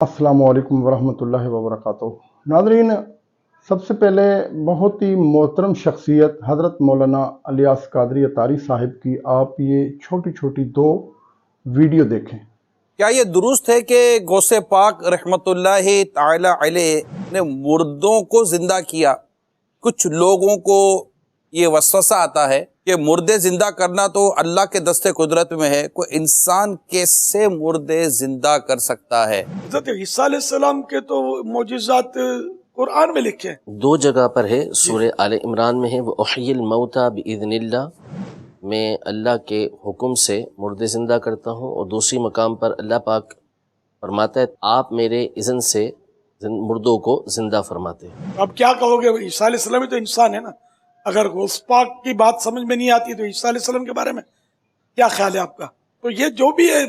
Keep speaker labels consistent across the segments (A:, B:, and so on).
A: السلام علیکم ورحمۃ اللہ وبرکاتہ۔ ناظرین، سب سے پہلے بہت ہی محترم شخصیت حضرت مولانا الیاس قادری اطاری صاحب کی آپ یہ چھوٹی چھوٹی دو ویڈیو دیکھیں۔
B: کیا یہ درست ہے کہ غوث پاک رحمت اللہ تعالی علیہ نے مردوں کو زندہ کیا؟ کچھ لوگوں کو یہ وسوسہ آتا ہے کہ مردے زندہ کرنا تو اللہ کے دستے قدرت میں ہے، کوئی انسان کیسے مردے زندہ کر سکتا ہے؟
C: حضرت عیسیٰ علیہ السلام کے تو معجزات قرآن میں لکھے ہیں،
D: دو جگہ پر ہے، سورہ آل عمران میں ہے وہ احیی الموتیٰ باذن اللہ، میں اللہ کے حکم سے مردے زندہ کرتا ہوں، اور دوسری مقام پر اللہ پاک فرماتا ہے آپ میرے اذن سے مردوں کو زندہ فرماتے ہیں۔
C: اب کیا کہو گے؟ عیسیٰ علیہ السلام ہی تو انسان ہے نا۔ اگر غوث پاک کی بات سمجھ میں نہیں آتی تو عیسیٰ علیہ السلام کے بارے میں کیا خیال ہے آپ کا؟ تو یہ جو بھی ہے،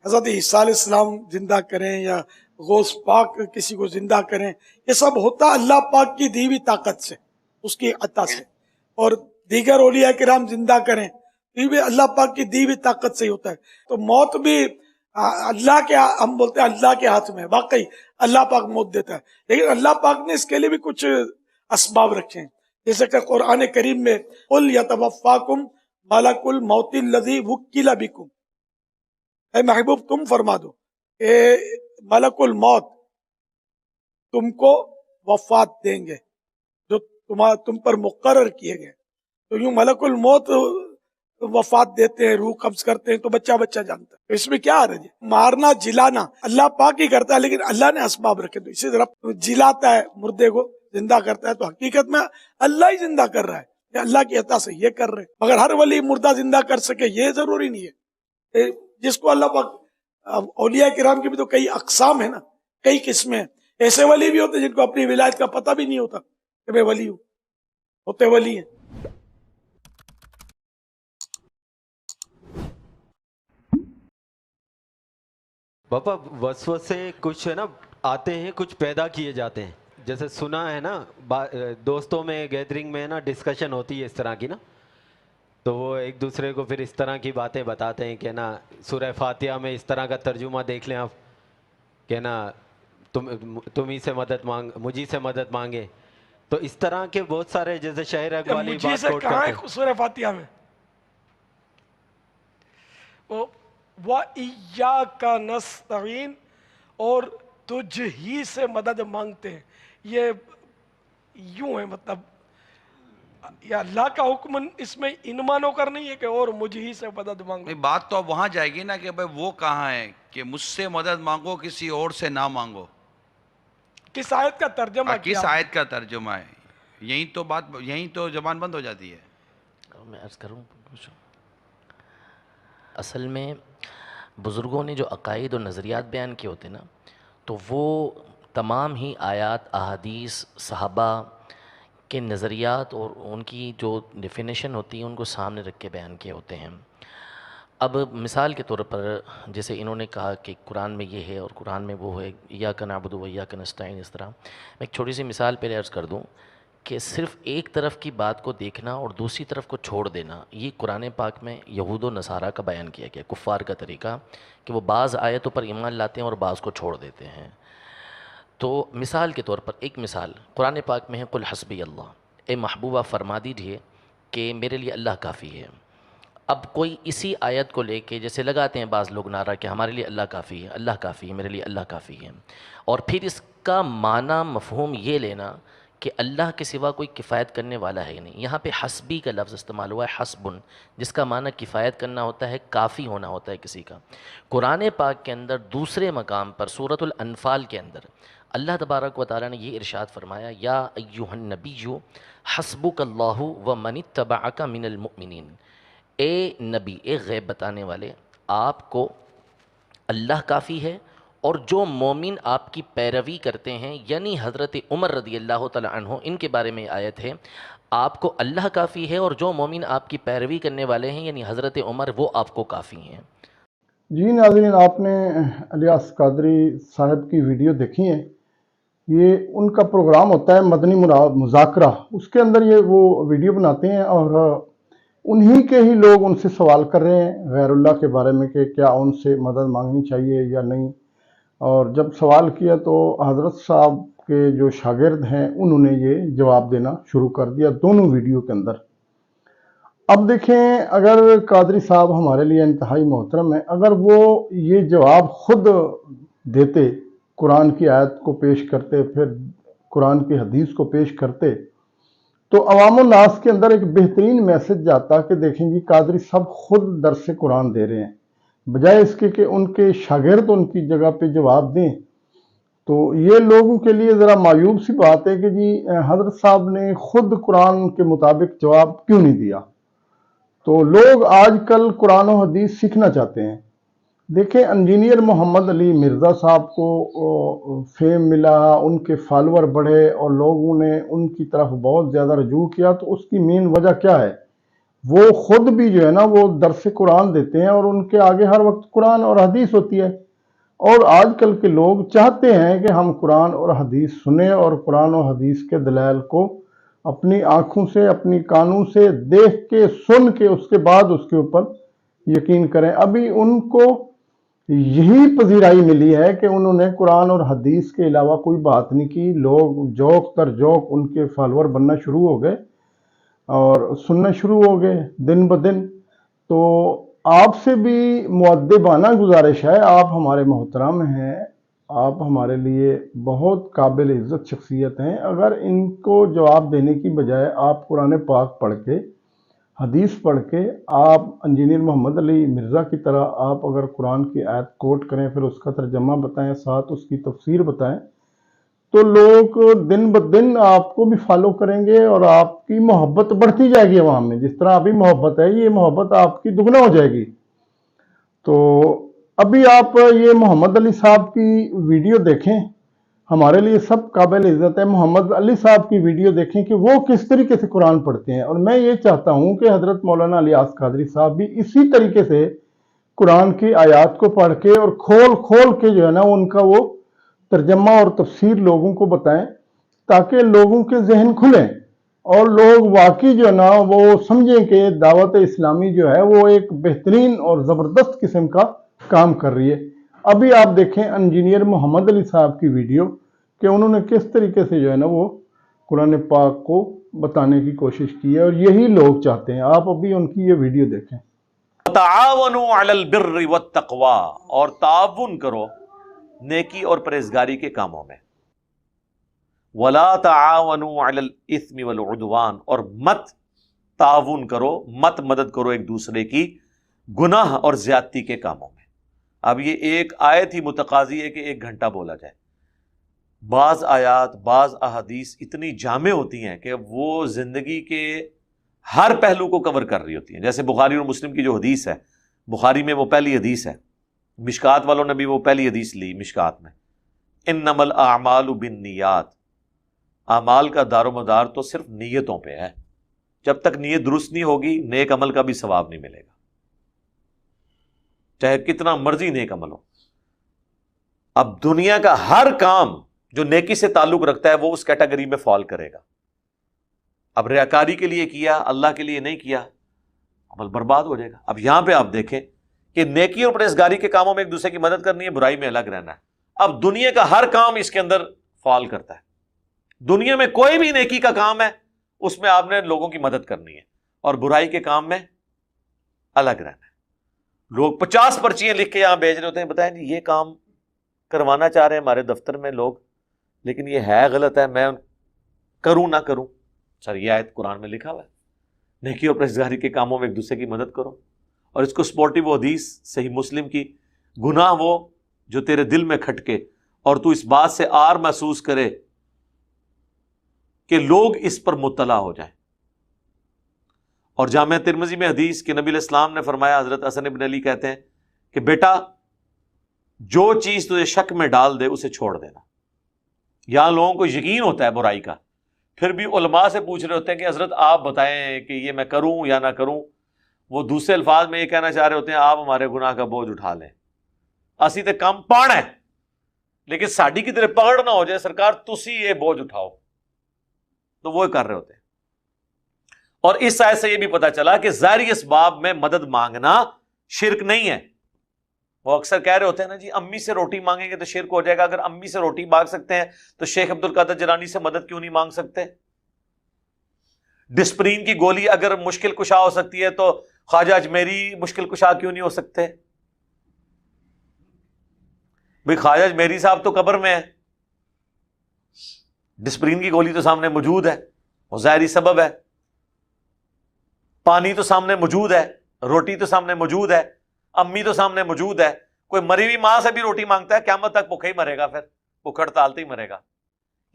C: حضرت عیسیٰ علیہ السلام زندہ کریں یا غوث پاک کسی کو زندہ کریں، یہ سب ہوتا اللہ پاک کی دی ہوئی طاقت سے، اس کی عطا سے، اور دیگر اولیاء کرام زندہ کریں یہ بھی اللہ پاک کی دی ہوئی طاقت سے ہی ہوتا ہے۔ تو موت بھی اللہ کے، ہم بولتے ہیں اللہ کے ہاتھ میں ہے، واقعی اللہ پاک موت دیتا ہے، لیکن اللہ پاک نے اس کے لیے بھی کچھ اسباب رکھے ہیں، جیسے کہ قرآن کریم میں قُلْ يَتَوَفَّاكُمْ مَلَكُ الْمَوْتِ الَّذِي وُكِّلَ بِكُمْ، اے محبوب تم فرما دو کہ ملک الموت تم کو وفات دیں گے جو تم پر مقرر کیے گئے۔ تو یوں ملک الموت وفات دیتے ہیں، روح قبض کرتے ہیں، تو بچہ جانتا ہے، اس میں کیا حرج ہے؟ مارنا جلانا اللہ پاک ہی کرتا ہے، لیکن اللہ نے اسباب رکھے، تو اسی طرح جلاتا ہے مردے کو، زندہ کرتا ہے، تو حقیقت میں اللہ ہی زندہ کر رہا ہے، یا اللہ کی عطا سے یہ کر رہے ہیں۔ مگر ہر ولی مردہ زندہ کر سکے یہ ضروری نہیں ہے، جس کو اللہ پاک، اولیاء کرام کی بھی تو کئی اقسام ہیں نا، کئی قسمیں ہیں، ایسے ولی بھی ہوتے جن کو اپنی ولایت کا پتہ بھی نہیں ہوتا کہ میں ولی ہوں، ہوتے ولی ہیں۔
E: پاپا وسوسے کچھ ہے نا آتے ہیں، کچھ پیدا کیے جاتے ہیں، جیسے سنا ہے نا دوستوں میں گیدرنگ میں نا ڈسکشن ہوتی ہے اس طرح کی نا، تو وہ ایک دوسرے کو پھر اس طرح کی باتیں بتاتے ہیں کہ نا سورہ فاتحہ میں اس طرح کا ترجمہ دیکھ لیں آپ کہ نا تم ہی سے مدد مانگ، مجھی سے مدد مانگے، تو اس طرح کے بہت سارے جیسے شہر اقبالی
C: مجھے
E: بات
C: سے
E: کوٹ
C: کہاں
E: کرتے
C: ہے
E: ہیں۔
C: سورہ فاتحہ میں وَإِيَّاكَ نَسْتَعِينُ، اور تجھ ہی سے مدد مانگتے ہیں، یہ یوں ہے، مطلب یا اللہ کا حکم اس میں ان مانوں کر نہیں ہے کہ اور مجھ ہی سے مدد مانگو۔
B: نہیں، بات تو اب وہاں جائے گی نا کہ بھئی وہ کہاں ہے کہ مجھ سے مدد مانگو کسی اور سے نہ مانگو،
C: کس آیت کا ترجمہ کیا؟
B: کس آیت کا ترجمہ ہے؟ یہی تو بات، یہی تو زبان بند ہو جاتی ہے۔
D: میں عرض کروں، اصل میں بزرگوں نے جو عقائد اور نظریات بیان کیے ہوتے نا، تو وہ تمام ہی آیات، احادیث، صحابہ کے نظریات اور ان کی جو ڈیفینیشن ہوتی ہے ان کو سامنے رکھ کے بیان کیے ہوتے ہیں۔ اب مثال کے طور پر جیسے انہوں نے کہا کہ قرآن میں یہ ہے اور قرآن میں وہ ہے، ایاک نعبد و ایاک نستعین، اس طرح میں ایک چھوٹی سی مثال پہلے عرض کر دوں کہ صرف ایک طرف کی بات کو دیکھنا اور دوسری طرف کو چھوڑ دینا، یہ قرآن پاک میں یہود و نصارہ کا بیان کیا گیا، کفار کا طریقہ کہ وہ بعض آیتوں پر ایمان لاتے ہیں اور بعض کو چھوڑ دیتے ہیں۔ تو مثال کے طور پر ایک مثال قرآن پاک میں ہے قل حسبی اللہ، اے محبوبہ فرما دیجیے کہ میرے لیے اللہ کافی ہے۔ اب کوئی اسی آیت کو لے کے جیسے لگاتے ہیں بعض لوگ نعرہ کہ ہمارے لیے اللہ کافی ہے، اللہ کافی ہے، میرے لیے اللہ کافی ہے، اور پھر اس کا معنی مفہوم یہ لینا کہ اللہ کے سوا کوئی کفایت کرنے والا ہے ہی نہیں۔ یہاں پہ حسبی کا لفظ استعمال ہوا ہے، حسبن، جس کا معنی کفایت کرنا ہوتا ہے، کافی ہونا ہوتا ہے کسی کا۔ قرآن پاک کے اندر دوسرے مقام پر سورۃ الانفال کے اندر اللہ تبارک و تعالیٰ نے یہ ارشاد فرمایا، یا ایھا النبی حسبک اللہ ومن اتبعک من المؤمنین، اے نبی، اے غیب بتانے والے، آپ کو اللہ کافی ہے اور جو مومن آپ کی پیروی کرتے ہیں، یعنی حضرت عمر رضی اللہ تعالیٰ عنہ، ان کے بارے میں آیت ہے، آپ کو اللہ کافی ہے اور جو مومن آپ کی پیروی کرنے والے ہیں یعنی حضرت عمر، وہ آپ کو کافی ہیں۔
A: جی ناظرین، آپ نے الیاس قادری صاحب کی ویڈیو دیکھی ہے، یہ ان کا پروگرام ہوتا ہے مدنی مذاکرہ، اس کے اندر یہ وہ ویڈیو بناتے ہیں اور انہی کے ہی لوگ ان سے سوال کر رہے ہیں غیر اللہ کے بارے میں کہ کیا ان سے مدد مانگنی چاہیے یا نہیں۔ اور جب سوال کیا تو حضرت صاحب کے جو شاگرد ہیں انہوں نے یہ جواب دینا شروع کر دیا دونوں ویڈیو کے اندر۔ اب دیکھیں، اگر قادری صاحب ہمارے لیے انتہائی محترم ہیں، اگر وہ یہ جواب خود دیتے، قرآن کی آیت کو پیش کرتے، پھر قرآن کی حدیث کو پیش کرتے، تو عوام الناس کے اندر ایک بہترین میسج جاتا کہ دیکھیں جی قادری صاحب خود درس قرآن دے رہے ہیں، بجائے اس کے کہ ان کے شاگرد ان کی جگہ پہ جواب دیں۔ تو یہ لوگوں کے لیے ذرا معیوب سی بات ہے کہ جی حضرت صاحب نے خود قرآن کے مطابق جواب کیوں نہیں دیا۔ تو لوگ آج کل قرآن و حدیث سیکھنا چاہتے ہیں۔ دیکھیں، انجینئر محمد علی مرزا صاحب کو فیم ملا، ان کے فالوور بڑھے اور لوگوں نے ان کی طرف بہت زیادہ رجوع کیا، تو اس کی مین وجہ کیا ہے؟ وہ خود بھی جو ہے نا وہ درس قرآن دیتے ہیں اور ان کے آگے ہر وقت قرآن اور حدیث ہوتی ہے، اور آج کل کے لوگ چاہتے ہیں کہ ہم قرآن اور حدیث سنیں اور قرآن و حدیث کے دلائل کو اپنی آنکھوں سے، اپنی کانوں سے دیکھ کے، سن کے، اس کے بعد اس کے اوپر یقین کریں۔ ابھی ان کو یہی پذیرائی ملی ہے کہ انہوں نے قرآن اور حدیث کے علاوہ کوئی بات نہیں کی، لوگ جوک تر جوک ان کے فالوور بننا شروع ہو گئے اور سننا شروع ہو گئے دن بدن۔ تو آپ سے بھی مؤدبانہ گزارش ہے، آپ ہمارے محترم ہیں، آپ ہمارے لیے بہت قابل عزت شخصیت ہیں، اگر ان کو جواب دینے کی بجائے آپ قرآن پاک پڑھ کے، حدیث پڑھ کے، آپ انجینئر محمد علی مرزا کی طرح آپ اگر قرآن کی آیت کوٹ کریں، پھر اس کا ترجمہ بتائیں، ساتھ اس کی تفسیر بتائیں، تو لوگ دن بدن آپ کو بھی فالو کریں گے اور آپ کی محبت بڑھتی جائے گی عوام میں۔ جس طرح ابھی محبت ہے، یہ محبت آپ کی دگنا ہو جائے گی۔ تو ابھی آپ یہ محمد علی صاحب کی ویڈیو دیکھیں، ہمارے لیے سب قابل عزت ہے، محمد علی صاحب کی ویڈیو دیکھیں کہ وہ کس طریقے سے قرآن پڑھتے ہیں، اور میں یہ چاہتا ہوں کہ حضرت مولانا الیاس قادری صاحب بھی اسی طریقے سے قرآن کی آیات کو پڑھ کے اور کھول کھول کے جو ہے نا ان کا وہ ترجمہ اور تفسیر لوگوں کو بتائیں، تاکہ لوگوں کے ذہن کھلیں اور لوگ واقعی جو ہے نا وہ سمجھیں کہ دعوت اسلامی جو ہے وہ ایک بہترین اور زبردست قسم کا کام کر رہی ہے۔ ابھی آپ دیکھیں انجینئر محمد علی صاحب کی ویڈیو کہ انہوں نے کس طریقے سے جو ہے نا وہ قرآن پاک کو بتانے کی کوشش کی ہے، اور یہی لوگ چاہتے ہیں۔ آپ ابھی ان کی یہ ویڈیو دیکھیں۔
F: تعاونوا علی البر والتقوی، اور تعاون کرو نیکی اور پرہیزگاری کے کاموں میں، ولا تعاونوا علی الاثم والعدوان، اور مت تعاون کرو، مت مدد کرو ایک دوسرے کی گناہ اور زیادتی کے کاموں میں۔ اب یہ ایک آیت ہی متقاضی ہے کہ 1 گھنٹہ بولا جائے۔ بعض آیات، بعض احادیث اتنی جامع ہوتی ہیں کہ وہ زندگی کے ہر پہلو کو کور کر رہی ہوتی ہیں۔ جیسے بخاری اور مسلم کی جو حدیث ہے، بخاری میں وہ پہلی حدیث ہے، مشکات والوں نے بھی وہ پہلی حدیث لی مشکات میں، انما الاعمال بالنیات، اعمال کا دار و مدار تو صرف نیتوں پہ ہے، جب تک نیت درست نہیں ہوگی نیک عمل کا بھی ثواب نہیں ملے گا، چاہے کتنا مرضی نیک عمل ہو۔ اب دنیا کا ہر کام جو نیکی سے تعلق رکھتا ہے وہ اس کیٹیگری میں فال کرے گا۔ اب ریاکاری کے لیے کیا، اللہ کے لیے نہیں کیا، عمل برباد ہو جائے گا۔ اب یہاں پہ آپ دیکھیں کہ نیکی اور پرہیزگاری کے کاموں میں ایک دوسرے کی مدد کرنی ہے، برائی میں الگ رہنا ہے۔ اب دنیا کا ہر کام اس کے اندر فال کرتا ہے، دنیا میں کوئی بھی نیکی کا کام ہے اس میں آپ نے لوگوں کی مدد کرنی ہے، اور برائی کے کام میں الگ رہنا ہے۔ لوگ 50 پرچیاں لکھ کے یہاں بھیج رہے ہوتے ہیں، بتائیں جی یہ کام کروانا چاہ رہے ہیں ہمارے دفتر میں لوگ، لیکن یہ ہے غلط ہے، میں کروں نہ کروں؟ سر یہ آیت قرآن میں لکھا ہوا ہے، نیکی اور پرہیزگاری کے کاموں میں ایک دوسرے کی مدد کرو، اور اس کو سپورٹیو حدیث صحیح مسلم کی، گناہ وہ جو تیرے دل میں کھٹکے اور تو اس بات سے آر محسوس کرے کہ لوگ اس پر مطلع ہو جائیں۔ اور جامعہ ترمذی میں حدیث کہ نبی علیہ السلام نے فرمایا، حضرت حسن بن علی کہتے ہیں کہ بیٹا جو چیز تجھے شک میں ڈال دے اسے چھوڑ دینا۔ یہاں لوگوں کو یقین ہوتا ہے برائی کا، پھر بھی علماء سے پوچھ رہے ہوتے ہیں کہ حضرت آپ بتائیں کہ یہ میں کروں یا نہ کروں۔ وہ دوسرے الفاظ میں یہ کہنا چاہ رہے ہوتے ہیں آپ ہمارے گناہ کا بوجھ اٹھا لیں، اسی تے کم پڑھ ہے لیکن ساڈی کی طرح پکڑ نہ ہو جائے، سرکار تسی یہ بوجھ اٹھاؤ، تو وہ کر رہے ہوتے ہیں۔ اور اس آیت سے یہ بھی پتا چلا کہ ظاہری اسباب میں مدد مانگنا شرک نہیں ہے، وہ اکثر کہہ رہے ہوتے ہیں نا جی امی سے روٹی مانگیں گے تو شرک ہو جائے گا، اگر امی سے روٹی مانگ سکتے ہیں تو شیخ عبد القادر جیلانی سے مدد کیوں نہیں مانگ سکتے؟ ڈسپرین کی گولی اگر مشکل کشا ہو سکتی ہے تو خواجہ اجمیری مشکل کشا کیوں نہیں ہو سکتے؟ بھئی خواجہ اجمیری صاحب تو قبر میں ہے، ڈسپرین کی گولی تو سامنے موجود ہے، وہ ظاہری سبب ہے، پانی تو سامنے موجود ہے، روٹی تو سامنے موجود ہے، امی تو سامنے موجود ہے۔ کوئی مری ہوئی ماں سے بھی روٹی مانگتا ہے قیامت تک بھوکا ہی مرے گا، پھر بھوک ہڑتال ہی مرے گا۔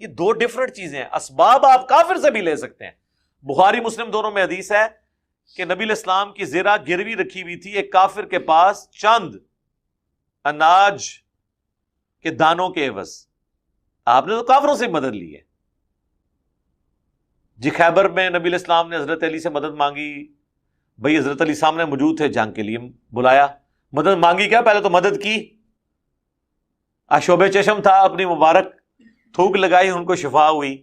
F: یہ دو ڈیفرنٹ چیزیں ہیں۔ اسباب آپ کافر سے بھی لے سکتے ہیں، بخاری مسلم دونوں میں حدیث ہے کہ نبی علیہ السلام کی زرہ گروی رکھی ہوئی تھی ایک کافر کے پاس چند اناج کے دانوں کے عوض، آپ نے تو کافروں سے مدد لی ہے۔ جی خیبر میں نبی علیہ السلام نے حضرت علی سے مدد مانگی، بھئی حضرت علی سامنے موجود تھے، جنگ کے لیے بلایا، مدد مانگی کیا؟ پہلے تو مدد کی، آشوب چشم تھا، اپنی مبارک تھوک لگائی، ان کو شفا ہوئی۔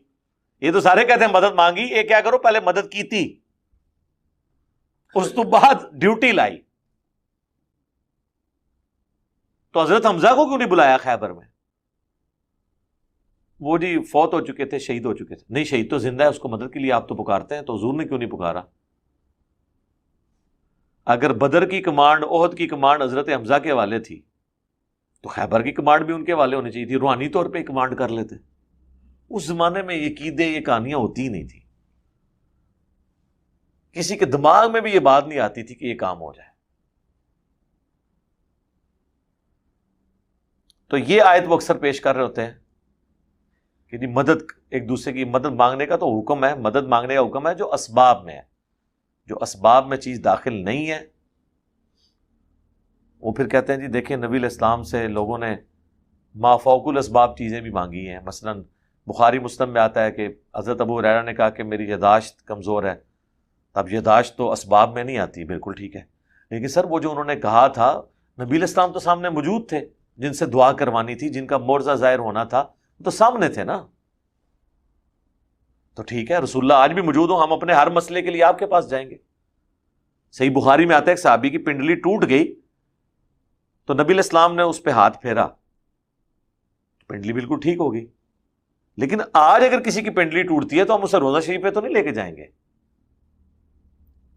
F: یہ تو سارے کہتے ہیں مدد مانگی، یہ کیا کرو پہلے مدد کی تھی، اس تو بعد ڈیوٹی لائی۔ تو حضرت حمزہ کو کیوں نہیں بلایا خیبر میں؟ وہ جی فوت ہو چکے تھے، شہید ہو چکے تھے۔ نہیں، شہید تو زندہ ہے، اس کو مدد کے لیے آپ تو پکارتے ہیں، تو حضور نے کیوں نہیں پکارا؟ اگر بدر کی کمانڈ، احد کی کمانڈ حضرت حمزہ کے حوالے تھی تو خیبر کی کمانڈ بھی ان کے حوالے ہونی چاہیے تھی، روحانی طور پہ کمانڈ کر لیتے۔ اس زمانے میں یہ عقیدے، یہ کہانیاں ہوتی ہی نہیں تھی، کسی کے دماغ میں بھی یہ بات نہیں آتی تھی کہ یہ کام ہو جائے۔ تو یہ آیت وہ اکثر پیش کر رہے ہوتے ہیں کہ جی مدد، ایک دوسرے کی مدد مانگنے کا تو حکم ہے، مدد مانگنے کا حکم ہے جو اسباب میں ہے۔ جو اسباب میں چیز داخل نہیں ہے وہ پھر کہتے ہیں جی دیکھیں نبی علیہ السلام سے لوگوں نے ما فوق الاسباب چیزیں بھی مانگی ہیں۔ مثلا بخاری مسلم میں آتا ہے کہ حضرت ابو ہریرہ نے کہا کہ میری یاداشت کمزور ہے۔ اب یاداشت تو اسباب میں نہیں آتی، بالکل ٹھیک ہے، لیکن سر وہ جو انہوں نے کہا تھا، نبی علیہ السلام تو سامنے موجود تھے، جن سے دعا کروانی تھی، جن کا معجزہ ظاہر ہونا تھا، تو سامنے تھے نا۔ تو ٹھیک ہے، رسول اللہ آج بھی موجود ہوں، ہم اپنے ہر مسئلے کے لیے آپ کے پاس جائیں گے۔ صحیح بخاری میں آتا ہے ایک صحابی کی پنڈلی ٹوٹ گئی تو نبی علیہ السلام نے اس پہ ہاتھ پھیرا، پنڈلی بالکل ٹھیک ہو گئی۔ لیکن آج اگر کسی کی پنڈلی ٹوٹتی ہے تو ہم اسے روضہ شریف پہ تو نہیں لے کے جائیں گے،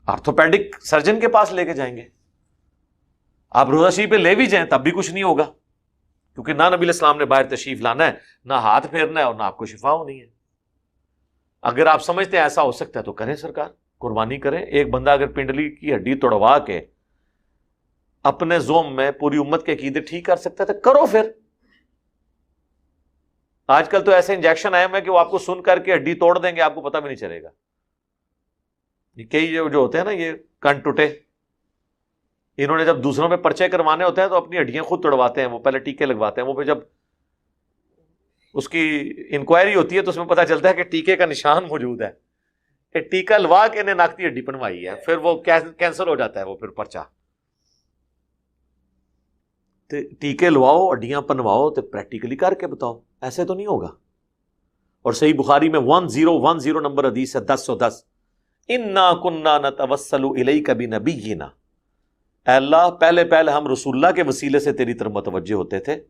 F: آرتھوپیڈک سرجن کے پاس لے کے جائیں گے۔ آپ روضہ شریف پہ لے بھی جائیں تب بھی کچھ نہیں ہوگا، کیونکہ نہ نبی علیہ السلام نے باہر تشریف لانا ہے، نہ ہاتھ پھیرنا ہے، اور نہ آپ کو شفا ہونی ہے۔ اگر آپ سمجھتے ہیں ایسا ہو سکتا ہے تو کریں، سرکار قربانی کریں۔ ایک بندہ اگر پنڈلی کی ہڈی توڑوا کے اپنے زوم میں پوری امت کے عقیدے ٹھیک کر سکتا ہے تو کرو پھر۔ آج کل تو ایسے انجیکشن آئے ہیں کہ وہ آپ کو سن کر کے ہڈی توڑ دیں گے، آپ کو پتہ بھی نہیں چلے گا۔ یہ کئی جو ہوتے ہیں نا، یہ کن ٹوٹے، انہوں نے جب دوسروں پہ پرچے کروانے ہوتے ہیں تو اپنی ہڈیاں خود توڑواتے ہیں، وہ پہلے ٹیکے لگواتے ہیں، وہ پھر جب اس کی انکوائری ہوتی ہے تو اس میں پتہ چلتا ہے کہ ٹیکے کا نشان موجود ہے، کہ ٹیکا لوا کے انہیں ناک کی ہڈی بنوائی ہے، پھر وہ کینسل ہو جاتا ہے وہ پھر پرچہ۔ ٹیکے لواؤ، ہڈیاں پنواؤ تو پریکٹیکلی کر کے بتاؤ، ایسے تو نہیں ہوگا۔ اور صحیح بخاری میں 1010 نمبر حدیث ہے، 1010، اِنَّا كُنَّا نَتَوَسَّلُ إِلَيْكَ بِنَبِيِّنَا، اے اللہ پہلے ہم رسول اللہ کے وسیلے سے تیری طرف متوجہ ہوتے تھے،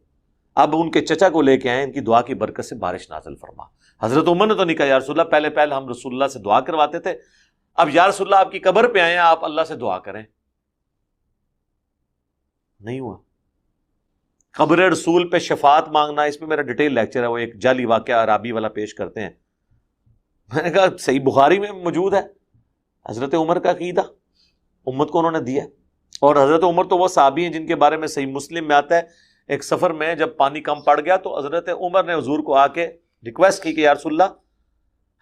F: اب ان کے چچا کو لے کے آئے، ان کی دعا کی برکت سے بارش نازل فرما۔ حضرت عمر نے تو نہیں کہا یا رسول اللہ پہلے ہم رسول اللہ سے دعا کرواتے تھے، اب یا رسول اللہ آپ کی قبر پہ آئے ہیں، آپ اللہ سے دعا کریں۔ نہیں ہوا۔ قبر رسول پہ شفاعت مانگنا، اس پہ میرا ڈیٹیل لیکچر ہے، وہ ایک جعلی واقعہ عرابی والا پیش کرتے ہیں۔ میں نے کہا صحیح بخاری میں موجود ہے، حضرت عمر کا عقیدہ امت کو انہوں نے دیا۔ اور حضرت عمر تو وہ صحابی ہیں جن کے بارے میں صحیح مسلم میں آتا ہے، ایک سفر میں جب پانی کم پڑ گیا تو حضرت عمر نے حضور کو آ کے ریکویسٹ کی کہ یا رسول اللہ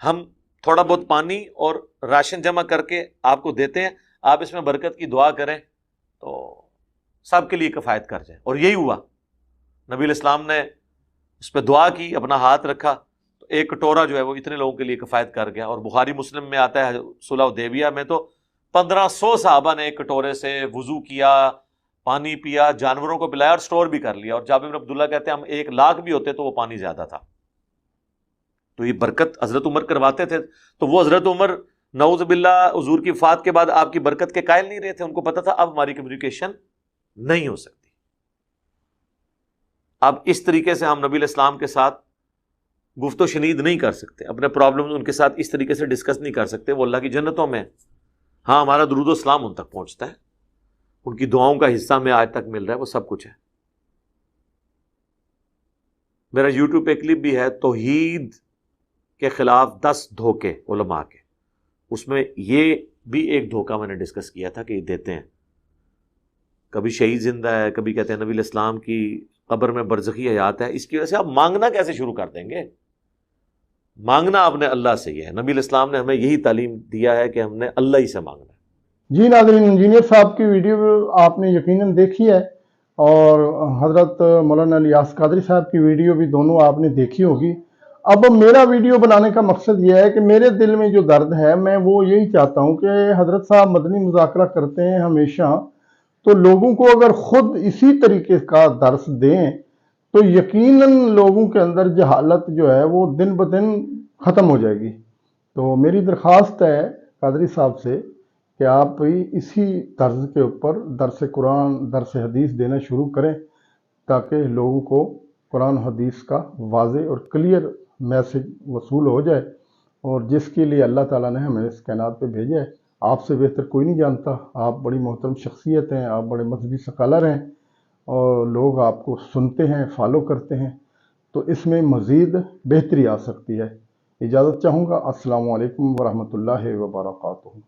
F: ہم تھوڑا بہت پانی اور راشن جمع کر کے آپ کو دیتے ہیں، آپ اس میں برکت کی دعا کریں تو سب کے لیے کفایت کر جائے۔ اور یہی ہوا، نبی علیہ السلام نے اس پہ دعا کی، اپنا ہاتھ رکھا تو ایک کٹورا جو ہے وہ اتنے لوگوں کے لیے کفایت کر گیا۔ اور بخاری مسلم میں آتا ہے صلح حدیبیہ میں تو 1500 صحابہ نے ایک کٹورے سے وضو کیا، پانی پیا، جانوروں کو پلایا اور سٹور بھی کر لیا۔ اور جابر بن عبداللہ کہتے ہیں ہم 1,00,000 بھی ہوتے تو وہ پانی زیادہ تھا۔ تو یہ برکت حضرت عمر کرواتے تھے، تو وہ حضرت عمر نعوذ باللہ حضور کی وفات کے بعد آپ کی برکت کے قائل نہیں رہے تھے، ان کو پتہ تھا اب ہماری کمیونیکیشن نہیں ہو سکتی۔ اب اس طریقے سے ہم نبی علیہ السلام کے ساتھ گفت و شنید نہیں کر سکتے، اپنے پرابلم ان کے ساتھ اس طریقے سے ڈسکس نہیں کر سکتے، وہ اللہ کی جنتوں میں۔ ہاں ہمارا درود و سلام ان تک پہنچتا ہے، ان کی دعاؤں کا حصہ ہمیں آج تک مل رہا ہے، وہ سب کچھ ہے۔ میرا یوٹیوب پہ کلپ بھی ہے توحید کے خلاف 10 دھوکے علماء کے، اس میں یہ بھی ایک دھوکہ میں نے ڈسکس کیا تھا کہ یہ دیتے ہیں، کبھی شہید زندہ ہے، کبھی کہتے ہیں نبی علیہ السلام کی قبر میں برزخی حیات ہے۔ اس کی وجہ سے آپ مانگنا کیسے شروع کر دیں گے؟ مانگنا آپ نے اللہ سے ہی ہے، نبی علیہ السلام نے ہمیں یہی تعلیم دیا ہے کہ ہم نے اللہ ہی سے مانگنا ہے۔
A: جی ناظرین، انجینئر صاحب کی ویڈیو آپ نے یقیناً دیکھی ہے، اور حضرت مولانا الیاس قادری صاحب کی ویڈیو بھی دونوں آپ نے دیکھی ہوگی۔ اب میرا ویڈیو بنانے کا مقصد یہ ہے کہ میرے دل میں جو درد ہے میں وہ یہی چاہتا ہوں کہ حضرت صاحب مدنی مذاکرہ کرتے ہیں ہمیشہ، تو لوگوں کو اگر خود اسی طریقے کا درس دیں تو یقیناً لوگوں کے اندر جہالت جو ہے وہ دن بدن ختم ہو جائے گی۔ تو میری درخواست ہے قادری صاحب سے کہ آپ اسی طرز کے اوپر درس قرآن، درس حدیث دینا شروع کریں، تاکہ لوگوں کو قرآن حدیث کا واضح اور کلیئر میسج وصول ہو جائے، اور جس کے لیے اللہ تعالیٰ نے ہمیں اس کائنات پہ بھیجا ہے۔ آپ سے بہتر کوئی نہیں جانتا، آپ بڑی محترم شخصیت ہیں، آپ بڑے مذہبی سکالر ہیں، اور لوگ آپ کو سنتے ہیں، فالو کرتے ہیں، تو اس میں مزید بہتری آ سکتی ہے۔ اجازت چاہوں گا۔ السلام علیکم ورحمۃ اللہ وبرکاتہ۔